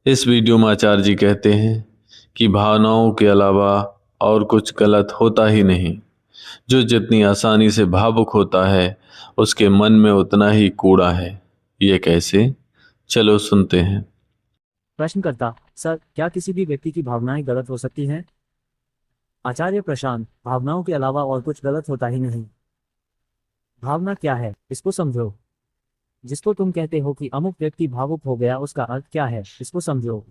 इस वीडियो में आचार्य जी कहते हैं कि भावनाओं के अलावा और कुछ गलत होता ही नहीं। जो जितनी आसानी से भावुक होता है उसके मन में उतना ही कूड़ा है। ये कैसे? चलो सुनते हैं। प्रश्नकर्ता सर, क्या किसी भी व्यक्ति की भावनाएं गलत हो सकती हैं? आचार्य प्रशांत, भावनाओं के अलावा और कुछ गलत होता ही नहीं। भावना क्या है, इसको समझो। जिसको तुम कहते हो कि अमुक व्यक्ति भावुक हो गया, उसका अर्थ क्या है, इसको समझो।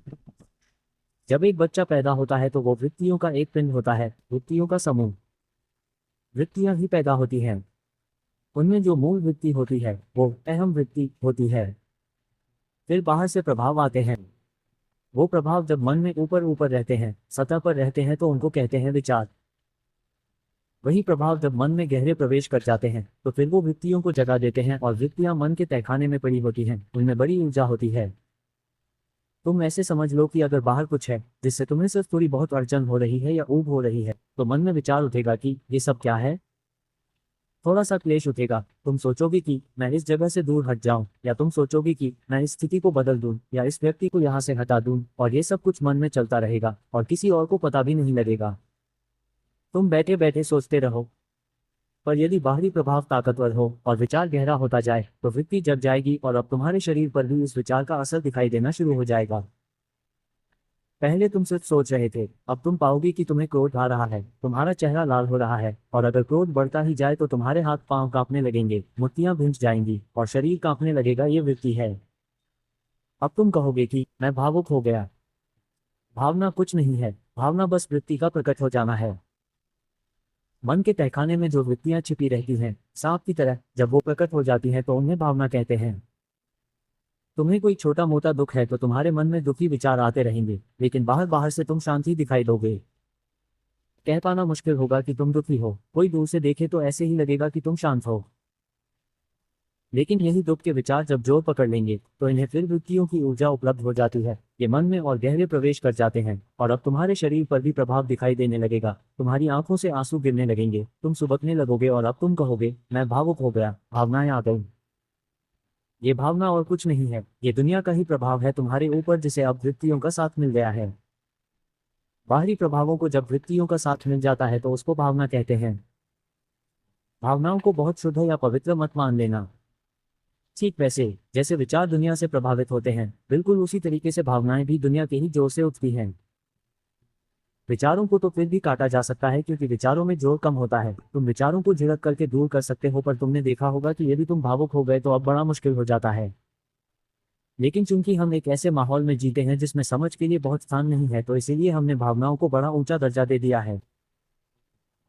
जब एक बच्चा पैदा होता है तो वो वृत्तियों का एक पिंड होता है, वृत्तियों का समूह। वृत्तियां ही पैदा होती हैं। उनमें जो मूल वृत्ति होती है वो अहम वृत्ति होती है। फिर बाहर से प्रभाव आते हैं। वो प्रभाव जब मन में ऊपर ऊपर रहते हैं, सतह पर रहते हैं, तो उनको कहते हैं विचार। वही प्रभाव जब मन में गहरे प्रवेश कर जाते हैं तो फिर वो वृत्तियों को जगा देते हैं, और वृत्तियां मन के तहखाने में पड़ी होती हैं, उनमें बड़ी ऊर्जा होती है। तुम ऐसे समझ लो कि अगर बाहर कुछ है जिससे तुम्हें सिर्फ थोड़ी बहुत अड़चन हो रही है या ऊब हो रही है, तो मन में विचार उठेगा कि ये सब क्या है। थोड़ा सा क्लेश उठेगा, तुम सोचोगे कि मैं इस जगह से दूर हट जाऊं, या तुम सोचोगे कि मैं इस स्थिति को बदल दूं, या इस व्यक्ति को यहाँ से हटा दूं, और ये सब कुछ मन में चलता रहेगा और किसी और को पता भी नहीं लगेगा। तुम बैठे बैठे सोचते रहो। पर यदि बाहरी प्रभाव ताकतवर हो और विचार गहरा होता जाए तो वृत्ति जग जाएगी, और अब तुम्हारे शरीर पर भी इस विचार का असर दिखाई देना शुरू हो जाएगा। पहले तुम सिर्फ सोच रहे थे, अब तुम पाओगे कि तुम्हें क्रोध आ रहा है, तुम्हारा चेहरा लाल हो रहा है, और अगर क्रोध बढ़ता ही जाए तो तुम्हारे हाथ पांव कांपने लगेंगे, मुट्ठियां भिंच जाएंगी और शरीर कांपने लगेगा। ये वृत्ति है। अब तुम कहोगे कि मैं भावुक हो गया। भावना कुछ नहीं है, भावना बस वृत्ति का प्रकट हो जाना है। मन के तहखाने में जो वृत्तियां छिपी रहती हैं, सांप की तरह, जब वो प्रकट हो जाती हैं तो उन्हें भावना कहते हैं। तुम्हें कोई छोटा मोटा दुख है तो तुम्हारे मन में दुखी विचार आते रहेंगे, लेकिन बाहर बाहर से तुम शांति दिखाई दोगे। कह पाना मुश्किल होगा कि तुम दुखी हो, कोई दूर से देखे तो ऐसे ही लगेगा कि तुम शांत हो। लेकिन यही दुख के विचार जब जोर पकड़ लेंगे तो इन्हें फिर वृत्तियों की ऊर्जा उपलब्ध हो जाती है। ये मन में और गहरे प्रवेश कर जाते हैं, और अब तुम्हारे शरीर पर भी प्रभाव दिखाई देने लगेगा। तुम्हारी आंखों से आंसू गिरने लगेंगे, तुम सुबकने लगोगे, और अब तुम कहोगे मैं भावुक हो गया, भावनाएं आ गई। ये भावना और कुछ नहीं है, ये दुनिया का ही प्रभाव है तुम्हारे ऊपर, जिसे अब वृत्तियों का साथ मिल गया है। बाहरी प्रभावों को जब वृत्तियों का साथ मिल जाता है तो उसको भावना कहते हैं। भावनाओं को बहुत शुद्ध या पवित्र मत मान लेना। ठीक वैसे जैसे विचार दुनिया से प्रभावित होते हैं, बिल्कुल उसी तरीके से भावनाएं भी दुनिया के ही जोर से उठती हैं। विचारों को तो फिर भी काटा जा सकता है, क्योंकि विचारों में जोर कम होता है। तुम विचारों को झिड़क करके दूर कर सकते हो, पर तुमने देखा होगा कि यदि तुम भावुक हो गए तो अब बड़ा मुश्किल हो जाता है। लेकिन चूंकि हम एक ऐसे माहौल में जीते हैं जिसमें समझ के लिए बहुत स्थान नहीं है, तो इसीलिए हमने भावनाओं को बड़ा ऊंचा दर्जा दे दिया है।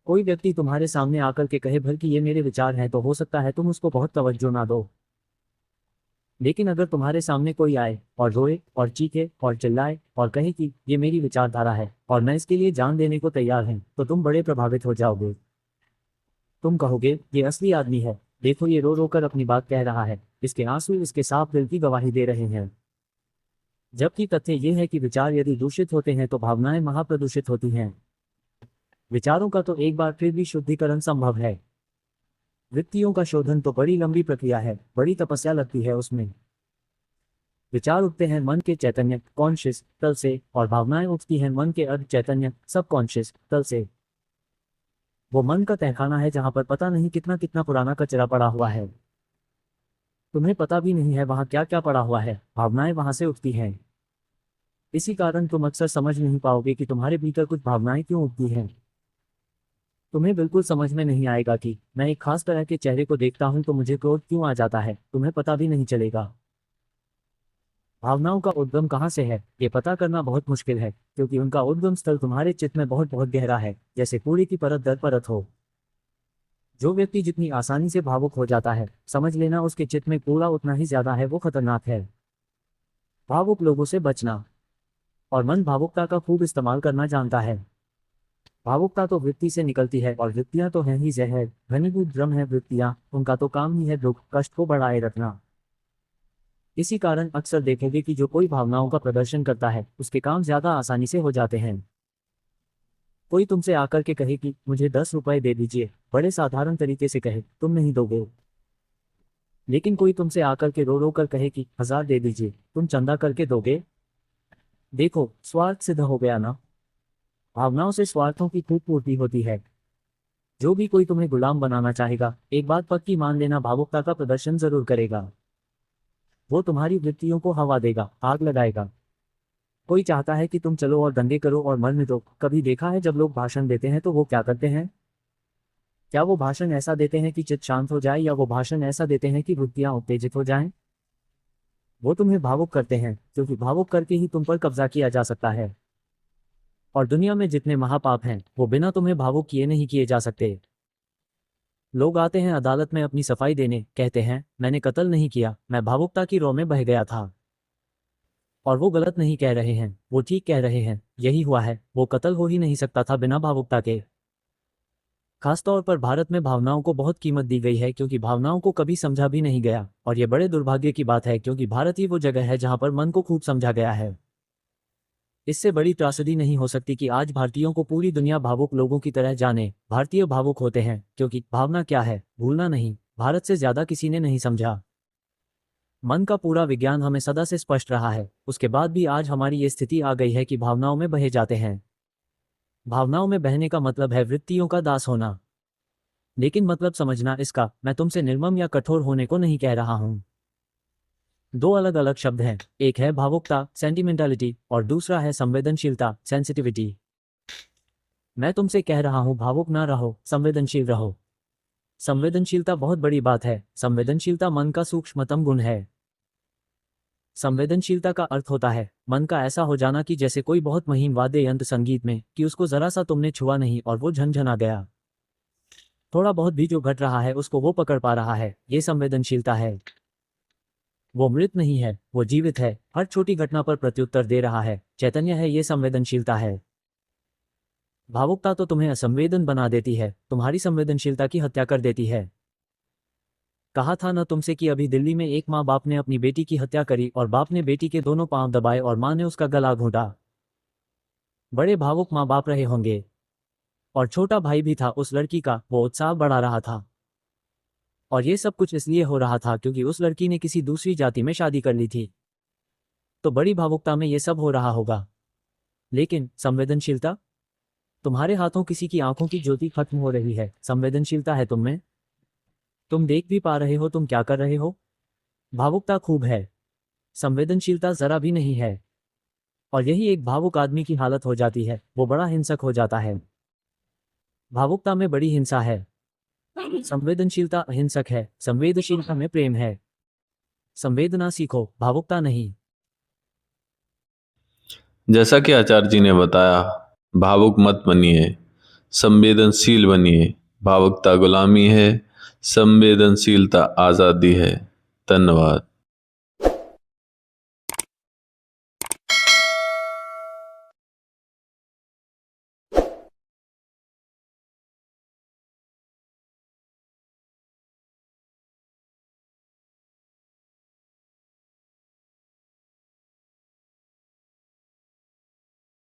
कोई व्यक्ति तुम्हारे सामने आकर के कहे भर कि ये मेरे विचार हैं, तो हो सकता है तुम उसको बहुत तवज्जो ना दो। लेकिन अगर तुम्हारे सामने कोई आए और रोए और चीखे और चिल्लाए और कहे कि ये मेरी विचारधारा है और मैं इसके लिए जान देने को तैयार हूं, तो तुम बड़े प्रभावित हो जाओगे। तुम कहोगे ये असली आदमी है, देखो ये रो रो कर अपनी बात कह रहा है, इसके आंसू इसके साफ दिल की गवाही दे रहे हैं। जबकि तथ्य ये है कि विचार यदि दूषित होते हैं तो भावनाएं महाप्रदूषित होती हैं। विचारों का तो एक बार फिर भी शुद्धिकरण संभव है। वृत्तियों का शोधन तो बड़ी लंबी प्रक्रिया है, बड़ी तपस्या लगती है उसमें। विचार उठते हैं मन के चैतन्य कॉन्शियस तल से, और भावनाएं उठती हैं मन के अर्ध चैतन्य सबकॉन्शियस तल से। वो मन का तहखाना है जहां पर पता नहीं कितना कितना पुराना कचरा पड़ा हुआ है। तुम्हें पता भी नहीं है वहां क्या क्या पड़ा हुआ है, भावनाएं वहां से उठती हैं। इसी कारण तुम अक्सर समझ नहीं पाओगे कि तुम्हारे भीतर कुछ भावनाएं क्यों उठती हैं। तुम्हें बिल्कुल समझ में नहीं आएगा कि मैं एक खास तरह के चेहरे को देखता हूं तो मुझे क्रोध क्यों आ जाता है, तुम्हें पता भी नहीं चलेगा। भावनाओं का उद्गम कहाँ से है ये पता करना बहुत मुश्किल है, क्योंकि उनका उद्गम स्थल तुम्हारे चित्त में बहुत बहुत गहरा है, जैसे कूड़े की परत दर परत हो। जो व्यक्ति जितनी आसानी से भावुक हो जाता है, समझ लेना उसके चित्त में कूड़ा उतना ही ज्यादा है, वो खतरनाक है। भावुक लोगों से बचना। और मन भावुकता का खूब इस्तेमाल करना जानता है। भावुकता तो वृत्ति से निकलती है, और वृत्तियां तो हैं ही जहर, घनीभूत ड्रम है वृत्तियां, उनका तो काम ही है दुख कष्ट को बढ़ाए रखना। इसी कारण अक्सर देखेंगे कि जो कोई भावनाओं का प्रदर्शन करता है उसके काम ज्यादा आसानी से हो जाते हैं। कोई तुमसे आकर के कहे कि मुझे 10 रुपए दे दीजिए, बड़े साधारण तरीके से कहे, तुम नहीं दोगे। लेकिन कोई तुमसे आकर के रो रो कर कहे कि 1000 दे दीजिए, तुम चंदा करके दोगे। देखो, स्वार्थ सिद्ध हो गया ना। भावनाओं से स्वार्थों की खूब पूर्ति होती है। जो भी कोई तुम्हें गुलाम बनाना चाहेगा, एक बात पक्की मान लेना, भावुकता का प्रदर्शन जरूर करेगा। वो तुम्हारी वृत्तियों को हवा देगा, आग लगाएगा। कोई चाहता है कि तुम चलो और दंगे करो और मर मिटो। कभी देखा है जब लोग भाषण देते हैं तो वो क्या करते हैं? क्या वो भाषण ऐसा देते हैं कि चित्त शांत हो जाए, या वो भाषण ऐसा देते हैं कि वृत्तियां उत्तेजित हो जाएं? वो तुम्हें भावुक करते हैं, क्योंकि भावुक करके ही तुम पर कब्जा किया जा सकता है। और दुनिया में जितने महापाप हैं, वो बिना तुम्हें भावुक किए नहीं किए जा सकते। लोग आते हैं अदालत में अपनी सफाई देने, कहते हैं मैंने कत्ल नहीं किया, मैं भावुकता की रौ में बह गया था। और वो गलत नहीं कह रहे हैं, वो ठीक कह रहे हैं। यही हुआ है, वो कत्ल हो ही नहीं सकता था बिना भावुकता के। खासतौर पर भारत में भावनाओं को बहुत कीमत दी गई है, क्योंकि भावनाओं को कभी समझा भी नहीं गया। और ये बड़े दुर्भाग्य की बात है, क्योंकि भारत ही वो जगह है जहां पर मन को खूब समझा गया है। इससे बड़ी त्रासदी नहीं हो सकती कि आज भारतीयों को पूरी दुनिया भावुक लोगों की तरह जाने। भारतीय भावुक होते हैं क्योंकि भावना क्या है, भूलना नहीं, भारत से ज्यादा किसी ने नहीं समझा। मन का पूरा विज्ञान हमें सदा से स्पष्ट रहा है, उसके बाद भी आज हमारी ये स्थिति आ गई है कि भावनाओं में बहे जाते हैं। भावनाओं में बहने का मतलब है वृत्तियों का दास होना। लेकिन मतलब समझना इसका, मैं तुमसे निर्मम या कठोर होने को नहीं कह रहा हूं। दो अलग अलग शब्द हैं, एक है भावुकता, सेंटिमेंटालिटी, और दूसरा है संवेदनशीलता, सेंसिटिविटी। मैं तुमसे कह रहा हूं भावुक ना रहो, संवेदनशील रहो। संवेदनशीलता बहुत बड़ी बात है। संवेदनशीलता मन का सूक्ष्मतम गुण है। संवेदनशीलता का अर्थ होता है मन का ऐसा हो जाना कि जैसे कोई बहुत महीन वाद्य यंत्र संगीत में, कि उसको जरा सा तुमने छुआ नहीं और वो झनझना गया। थोड़ा बहुत भी जो घट रहा है उसको वो पकड़ पा रहा है, ये संवेदनशीलता है। वो मृत नहीं है, वो जीवित है, हर छोटी घटना पर प्रत्युत्तर दे रहा है, चैतन्य है, ये संवेदनशीलता है। भावुकता तो तुम्हें असंवेदन बना देती है, तुम्हारी संवेदनशीलता की हत्या कर देती है। कहा था न तुमसे कि अभी दिल्ली में एक माँ बाप ने अपनी बेटी की हत्या करी, और बाप ने बेटी के दोनों पांव दबाए और माँ ने उसका गला घोंटा। बड़े भावुक माँ बाप रहे होंगे। और छोटा भाई भी था उस लड़की का, वो उत्साह बढ़ा रहा था। और ये सब कुछ इसलिए हो रहा था क्योंकि उस लड़की ने किसी दूसरी जाति में शादी कर ली थी। तो बड़ी भावुकता में ये सब हो रहा होगा। लेकिन संवेदनशीलता, तुम्हारे हाथों किसी की आंखों की ज्योति खत्म हो रही है, संवेदनशीलता है तुम में। तुम देख भी पा रहे हो तुम क्या कर रहे हो। भावुकता खूब है, संवेदनशीलता जरा भी नहीं है। और यही एक भावुक आदमी की हालत हो जाती है, वो बड़ा हिंसक हो जाता है। भावुकता में बड़ी हिंसा है। संवेदनशीलता अहिंसक है, संवेदनशीलता में प्रेम है। संवेदना सीखो, भावुकता नहीं। जैसा कि आचार्य जी ने बताया, भावुक मत बनिए, संवेदनशील बनिए। भावुकता गुलामी है, संवेदनशीलता आजादी है। धन्यवाद।